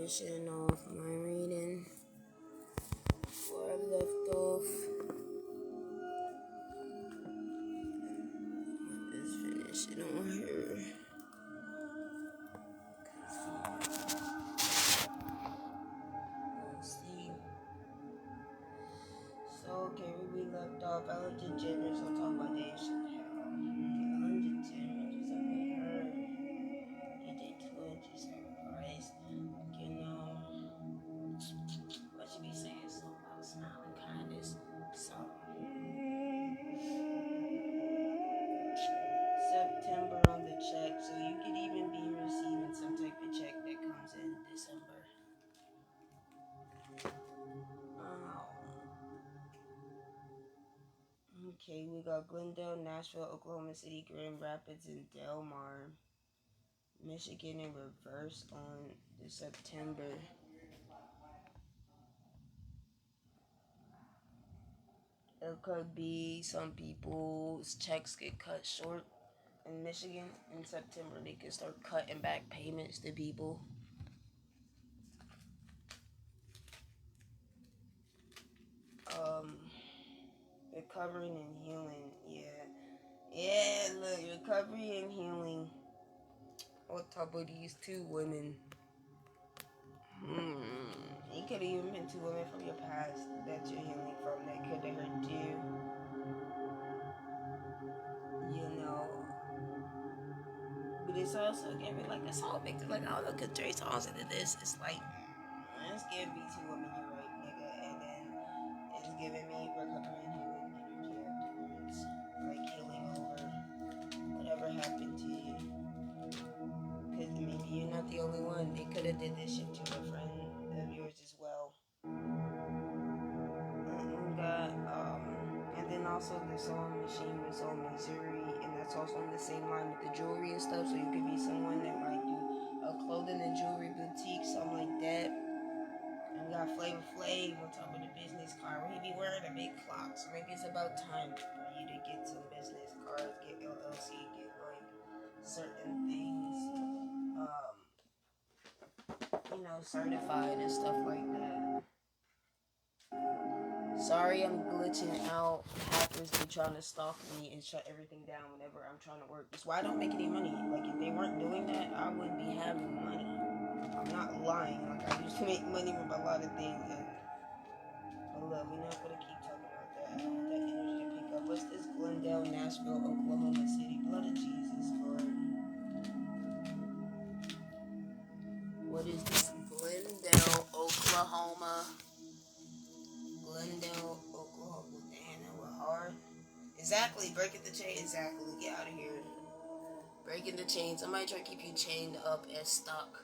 finishing off my reading where I left off. Just finish it on here. Let's see. So, okay, where we left off, I looked at gender, so I'll talk about Dave Chappelle. I looked at gender, just up with her. He did Twitch, he sacrificed. You know, what should be saying? Something about smiling kindness. So, September on the check, so you could even be receiving some type of check that comes in December. Okay, we got Glendale, Nashville, Oklahoma City, Grand Rapids, and Del Mar, Michigan in reverse on the September. It could be some people's checks get cut short in Michigan in September. They can start cutting back payments to people. Recovering and healing, yeah. Look, recovery and healing. On top of these two women. You could have even been two women from your past that you're healing from that could have hurt you. You know. But it's also giving like a song victim. Like, I don't know, because Trey songs into this. It's like, it's giving me two women, you're right, nigga. And then it's giving me recovery and healing energy afterwards. Like healing over whatever happened to you. Because maybe you're not the only one. They could have did this shit to a friend of yours as well. And then also the sewing machine was on Missouri, and that's also on the same line with the jewelry and stuff. So you could be someone that might do a clothing and jewelry boutique, something like that. And we got Flavor Flav on top of the business card where he be wearing a big clock. So maybe it's about time for you to get some business cards, get LLC, get like certain things, certified and stuff like that. Sorry, I'm glitching out. Hackers be trying to stalk me and shut everything down whenever I'm trying to work. That's why I don't make any money. Like, if they weren't doing that, I wouldn't be having money. I'm not lying. Like, I used to make money from a lot of things. But look, we're not going to keep talking about that. I don't have that energy to pick up. What's this? Glendale, Nashville, Oklahoma City. Blood of Jesus, Lord. What is this? Glendale, Oklahoma. Glendale, Oklahoma. Damn, that was hard. Exactly, breaking the chain. Exactly, get out of here. Breaking the chain. Somebody try to keep you chained up and stuck.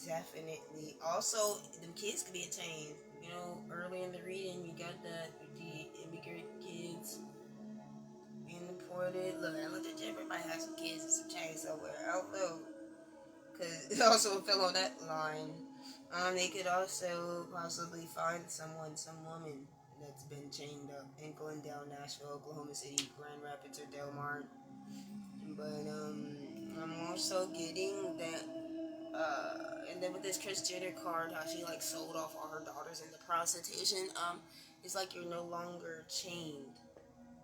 Definitely. Also, them kids could be a chain. You know, early in the reading, you got that with the immigrant kids being deported. Look, I looked at everybody has some kids and some chains somewhere. I don't know. Because it also fell on that line. They could also possibly find some woman that's been chained up in Glendale, Nashville, Oklahoma City, Grand Rapids, or Del Mar. But I'm also getting that, and then with this Kris Jenner card, how she like sold off all her daughters into prostitution. It's like you're no longer chained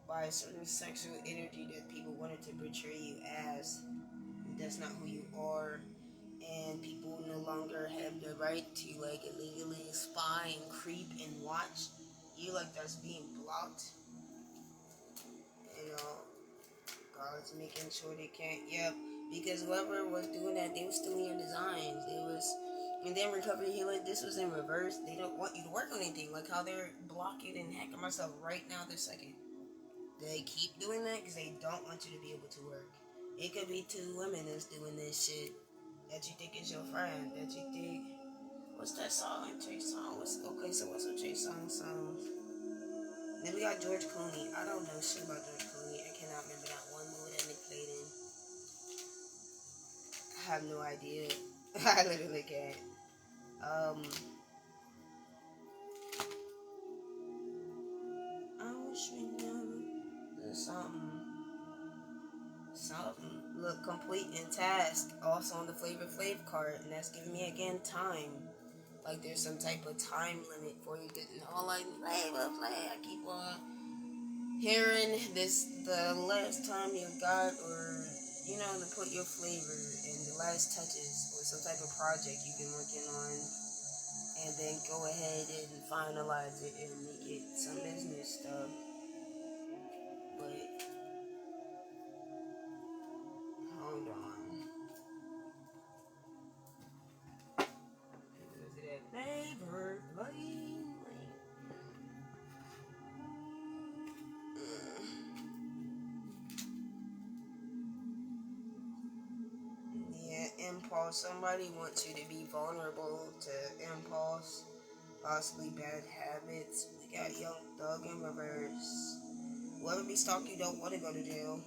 by a certain sexual energy that people wanted to portray you as. That's not who you are. And people no longer have the right to like illegally spy and creep and watch you. Like, that's being blocked. You know, God's making sure they can't. Yep, because whoever was doing that, they was stealing your designs. And then recovery healing. This was in reverse. They don't want you to work on anything. Like how they're blocking and hacking myself right now this second. They keep doing that because they don't want you to be able to work. It could be two women that's doing this shit that you think is your friend, that you think, what's that song? Trey song. What's a Trey song? Then we got George Clooney. I don't know shit about George Clooney. I cannot remember that one movie that Nick played in. I have no idea. I literally can't. I wish we knew. There's something. Look, complete and task. Also on the Flavor Flav card, and that's giving me again time. Like there's some type of time limit for you getting all like Flavor Flav. I keep on hearing this the last time you got, or you know, to put your flavor in the last touches or some type of project you've been working on, and then go ahead and finalize it and make it some business stuff. But hold on. Was it that flavor? Yeah, impulse. Somebody wants you to be vulnerable to impulse, possibly bad habits. We got Young Thug in reverse. Whoever be stalking you don't want to go to jail.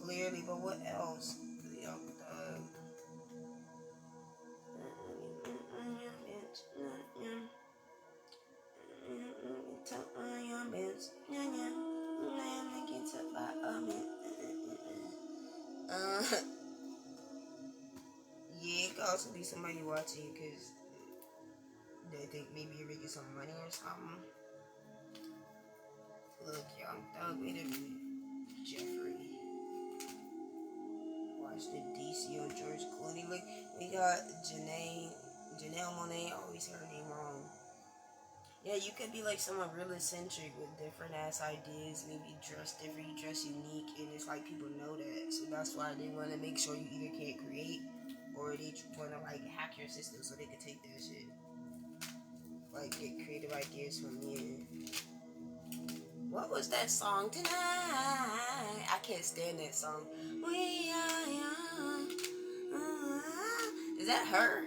Clearly, but what else? Young Thug. Yeah, it could also be somebody watching you because they think maybe you're making some money or something. Look, Young Thug, wait a minute. Jeffrey. Watch the DC on George Clooney. Look, we got Janelle Monáe. I always heard her name wrong. Yeah, you could be like someone real eccentric with different ass ideas. Maybe dress different, you dress unique, and it's like people know that. So that's why they want to make sure you either can't create or they want to like hack your system so they can take that shit. Like get creative ideas from you. What was that song tonight? I can't stand that song. We are young. Is that her?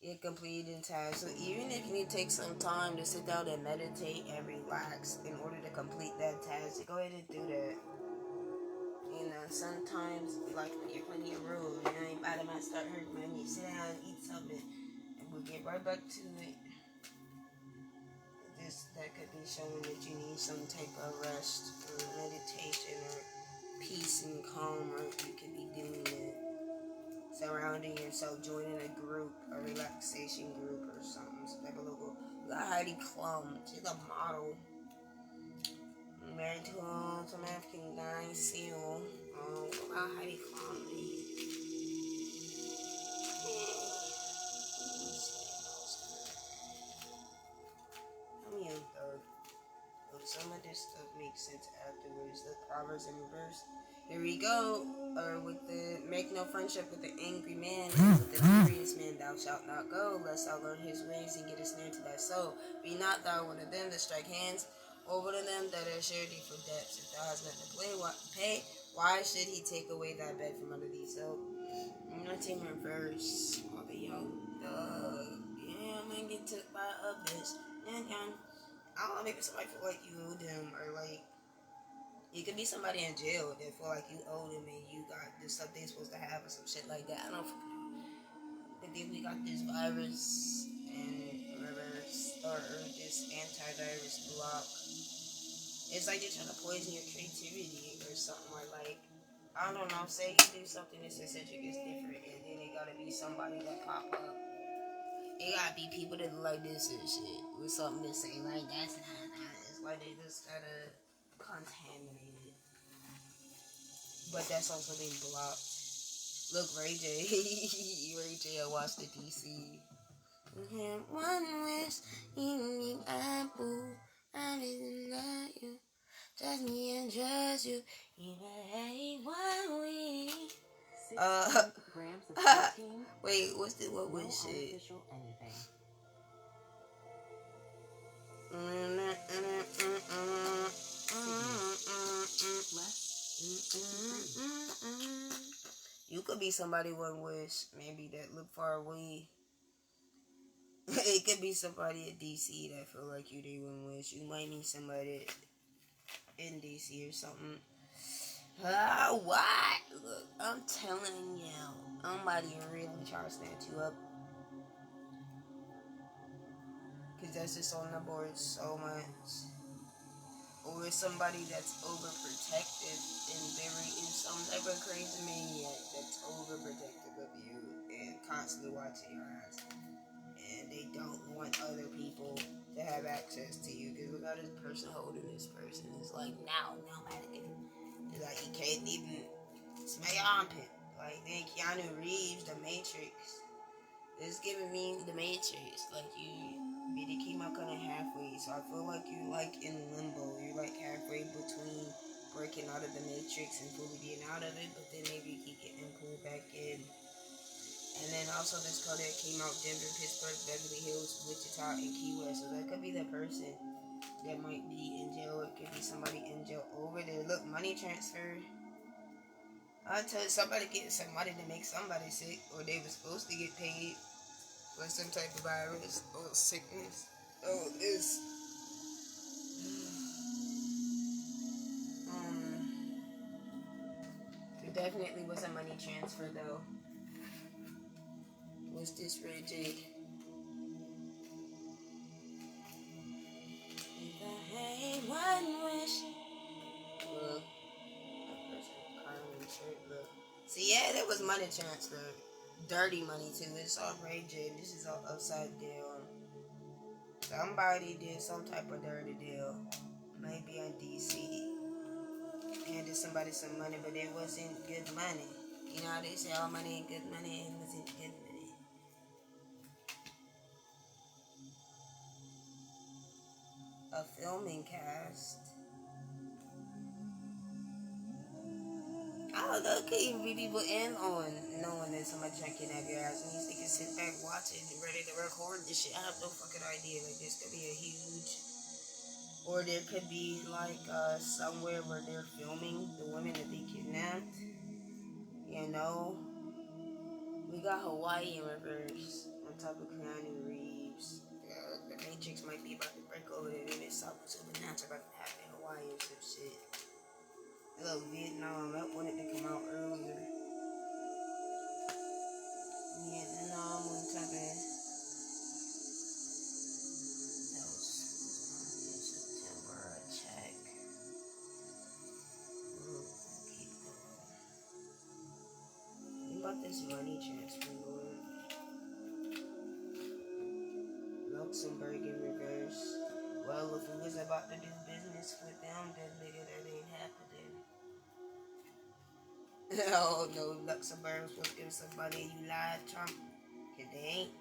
Get completed in time. So even if you need to take some time to sit down and meditate and relax in order to complete that task, go ahead and do that. You know, sometimes like when you're playing your room, you know, your body might start hurting when you sit down and eat something, and we'll get right back to it. That could be showing that you need some type of rest or meditation or peace and calm, or you could be doing it. Surrounding yourself, joining a group, a relaxation group or something. Some type of local. We got Heidi Klum. She's a model. Married to some African guy, Seal. What about Heidi Klum? I'm Young Thug. Some of this stuff makes sense afterwards. The Proverbs in reverse. Here we go. With the make no friendship with the angry man, and with the furious man thou shalt not go, lest thou learn his ways and get a snare to thy soul. Be not thou one of them that strike hands, or one of them that are surety for debts. If thou hast nothing to pay, why should he take away thy bed from under thee? So I'm gonna take reverse. All the Young Thug. Yeah, I'm gonna get took by a bitch. And I don't know, maybe somebody feel like you owe them, or like it could be somebody in jail that feel like you owe them and you got this stuff they supposed to have or some shit like that. I don't know. But then we got this virus and reverse or this antivirus block. It's like they're trying to poison your creativity or something, or like I don't know. Say you do something that's eccentric, it's different, and then it gotta be somebody that pop up. It gotta be people that look like this and shit with something to say like that's not that. It's like they just gotta contaminate it. But that's also being blocked. Look, Ray J. Ray J, I watched the DC. One wish, you need apple. I didn't love you. Trust me and trust you. Even one wish. 6 grams of protein. Wait, what was it? You could be somebody one wish, maybe that look far away. It could be somebody at DC that feel like you they one wish. You might need somebody in DC or something. What? Look, I'm telling you, somebody really trying to stand you up. because that's just on the board so much. Or somebody that's overprotective and very in some type of crazy maniac that's overprotective of you and constantly watching your eyes. And they don't want other people to have access to you. Because look how this person holding this person. It's like, now, mannequin. It's like, you can't even smell your armpit. Like, then Keanu Reeves, The Matrix. It's giving me The Matrix. Like, you really came out kind of halfway. So I feel like you're like in limbo. You're like halfway between breaking out of The Matrix and fully being out of it. But then maybe you keep getting pulled back in. And then also this color that came out: Denver, Pittsburgh, Beverly Hills, Wichita, and Key West. So that could be the person that might be in jail. It could be somebody in jail over there. Look, money transfer. I tell you, somebody getting some money to make somebody sick, or they were supposed to get paid for some type of virus or sickness. Oh, this. It definitely was a money transfer though. Was this rigid? If I had one wish. Look, that person crying shirt. Look. See, yeah, that was money transfer. Dirty money too. It's all Ray J. This is all upside down. Somebody did some type of dirty deal. Maybe in DC. Handed somebody some money, but it wasn't good money. You know how they say all money ain't good money, it wasn't good money. A filming cast. I don't know, could even be people in on knowing that somebody drinking that gas and these niggas sit back watching and ready to record this shit. I have no fucking idea. Like, this could be a huge, or there could be like somewhere where they're filming the women that they kidnapped. You know, we got Hawaii in reverse on top of Keanu Reeves. The Matrix might be about to break over there. Maybe something supernatural about to happen in Hawaii or some shit. Look, Vietnam, I wanted to come out earlier. Vietnam on top of that was in September. I check. Keep going. What about this money transfer, Lord? Luxembourg in reverse. Well, if we was about to do business with them, then nigga, that ain't happening. Oh no, Luxembourg was supposed to give somebody, you lied, Trump. Cause they ain't.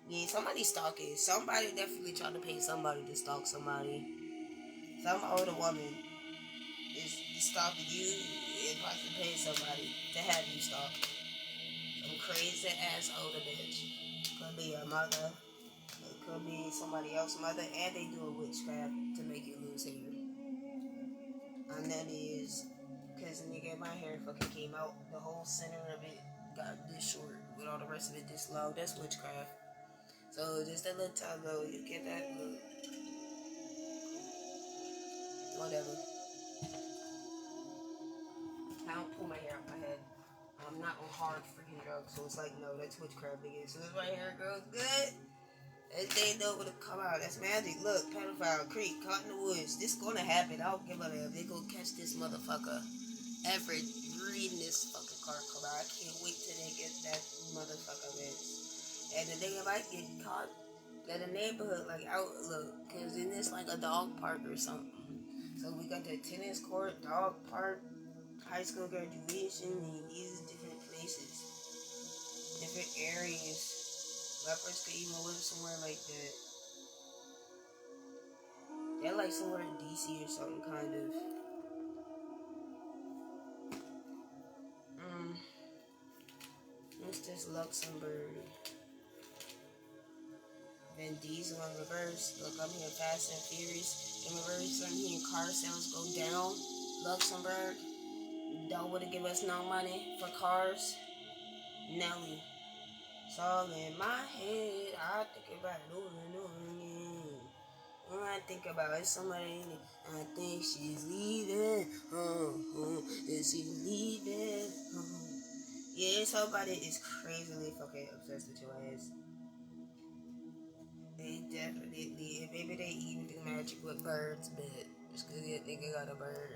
Yeah, somebody stalking. Somebody definitely trying to pay somebody to stalk somebody. Some older woman is stalking you and about to pay somebody to have you stalked. Some crazy ass older bitch. Could be your mother. It could be somebody else's mother, and they do a witchcraft to make you lose hair. And that is because nigga, my hair fucking came out. The whole center of it got this short with all the rest of it this long. That's witchcraft. So just that little time though, you get that look. Whatever. I don't pull my hair out my head. I'm not on hard freaking drugs, so it's like no, that's witchcraft again. As soon as my hair grows good, they know what to come out. That's magic. Look, pedophile, creep, caught in the woods. This gonna happen. I don't give a damn. They gonna catch this motherfucker. Everett reading this fucking car come out. I can't wait till they get that motherfucker bitch. And the nigga might get caught at a neighborhood like outlook, cause then it's like a dog park or something. So we got the tennis court, dog park, high school graduation, and these different places, different areas. Lepers could even live somewhere like that. They're like somewhere in DC or something, kind of. What's this Luxembourg? Vin Diesel in reverse. Look, I'm here Fast and Furious in reverse. I'm hearing car sales go down. Luxembourg don't want to give us no money for cars. Nelly. It's all in my head. I think about it over and over again. When I think about it, somebody, I think she's leaving. Is she leaving? Yeah, somebody is crazily fucking obsessed with your ass. They definitely. And maybe they even do magic with birds, but just cause that nigga got a bird.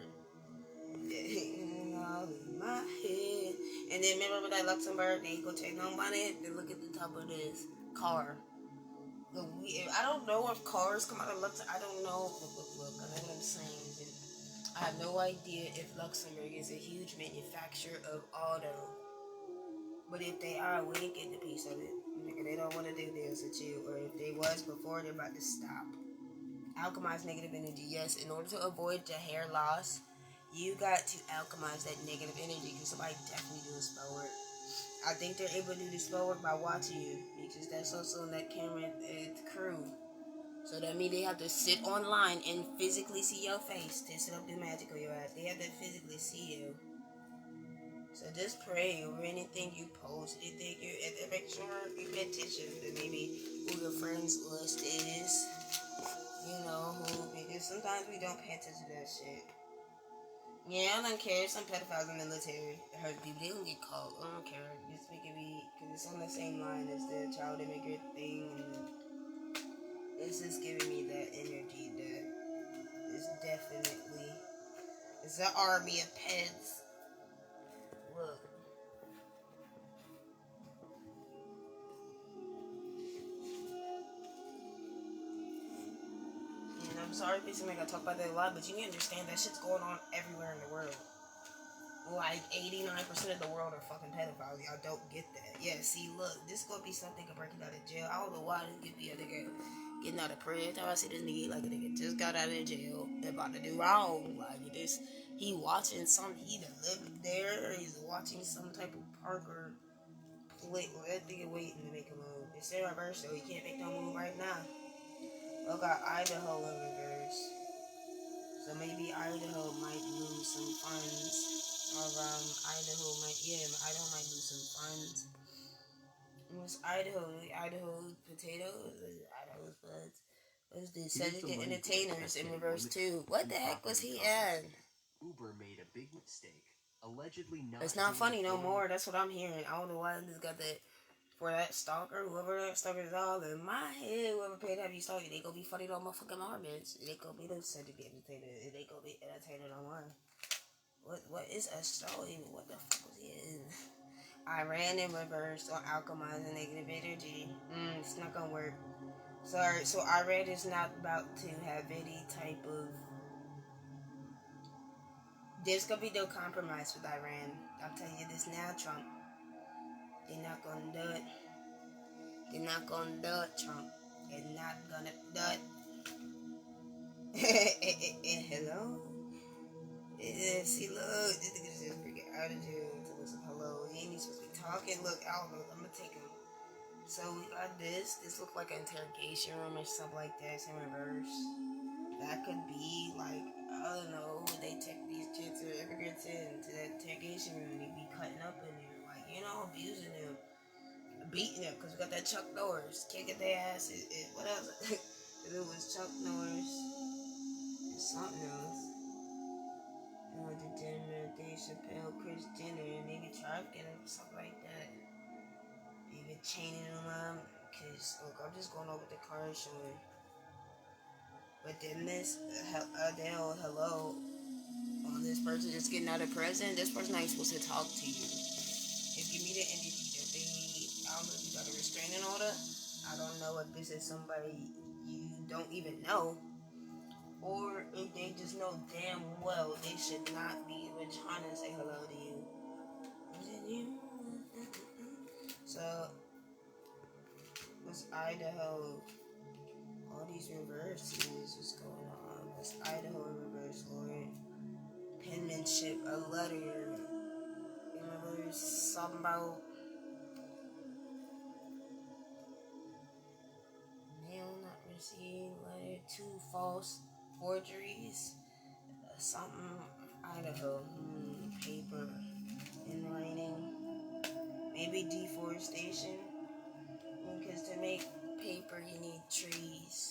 All in my head. And then remember that Luxembourg, they go take no money, they look at the top of this car. I don't know if cars come out of Luxembourg. I don't know. Look. I know what I'm saying. I have no idea if Luxembourg is a huge manufacturer of auto. But if they are, we ain't getting a piece of it. Nigga, they don't want to do deals with you. Or if they was before, they're about to stop. Alchemize negative energy. Yes, in order to avoid the hair loss, you got to alchemize that negative energy. Because somebody definitely do a spell work. I think they're able to do the spell work by watching you. Because that's also in that camera crew. So that means they have to sit online and physically see your face to set up the magic on your ass. They have to physically see you. So just pray over anything you post, anything you, and make sure you pay attention to maybe who your friends list is. You know who, because sometimes we don't pay attention to that shit. Yeah, I don't care. Some pedophiles in the military hurt people. They don't get caught. I don't care. Just make it be, because it's on the same line as the child immigrant thing. And it's just giving me that energy that is definitely, it's an army of peds. Look. And I'm sorry if it seems like I talk about that a lot, but you need to understand that shit's going on everywhere in the world. Like 89% of the world are fucking pedophiles. Y'all don't get that. Yeah, see, look, this gonna be something breaking out of jail. I don't know why this could be a nigga getting out of prison. Every time I see this nigga, like a nigga just got out of jail. They're about to do wrong. Like this, he watching some. He done lived there. He's watching some type of Parker play. That nigga waiting to make a move. It's in reverse though. He can't make no move right now. We got Idaho in reverse. So maybe Idaho might lose some funds. Or Idaho might lose some funds. What's Idaho? Idaho potatoes? Idaho buds? What's this? Cedric Entertainers in reverse too. What the heck was he at? Uber made a big mistake. Allegedly not. It's not funny no more. That's what I'm hearing. I don't know why this got that. For that stalker, whoever that stalker is, all in my head, whoever paid to have you stalker, they gonna be funny on motherfucking Marmons. They gonna be those Cedric Entertainers. They gonna be entertained online. What is a show even? What the fuck was he in? Iran in reverse on alchemizing negative energy. It's not gonna work. Sorry, so Iran is not about to have any type of. There's gonna be no compromise with Iran. I'm telling you this now, Trump. They're not gonna do it. They're not gonna do it, Trump. They're not gonna do it. Hello? See, look, this nigga's just freaking out of jail to listen. Hello, he ain't even supposed to be talking. Look, I don't know. I'm gonna take him. So we got this. This looked like an interrogation room or something like that. It's in reverse. That could be like, I don't know, they take these kids or immigrants into that interrogation room. They be cutting up in there, like, you know, abusing them, beating them, because we got that Chuck Norris, kicking their ass. What else? It was Chuck Norris and something else. The Jenner, Dave Chappelle, Chris Jenner, and maybe trafficking or something like that. Maybe chaining them up. Cause look, I'm just going over the card showing. But then this Adele, hello, on this person just getting out of prison. This person ain't supposed to talk to you. If you meet an entity that they need, I don't know if you got a restraining order. I don't know if this is somebody you don't even know. Or if they just know damn well they should not be even trying to say hello to you. Is it you? So, what's Idaho? All these reverses, what's going on? What's Idaho in reverse, Lord? Penmanship, a letter. In reverse, something about mail not received, letter, 2 false forgeries. Something Idaho, paper in writing, maybe deforestation, because to make paper you need trees.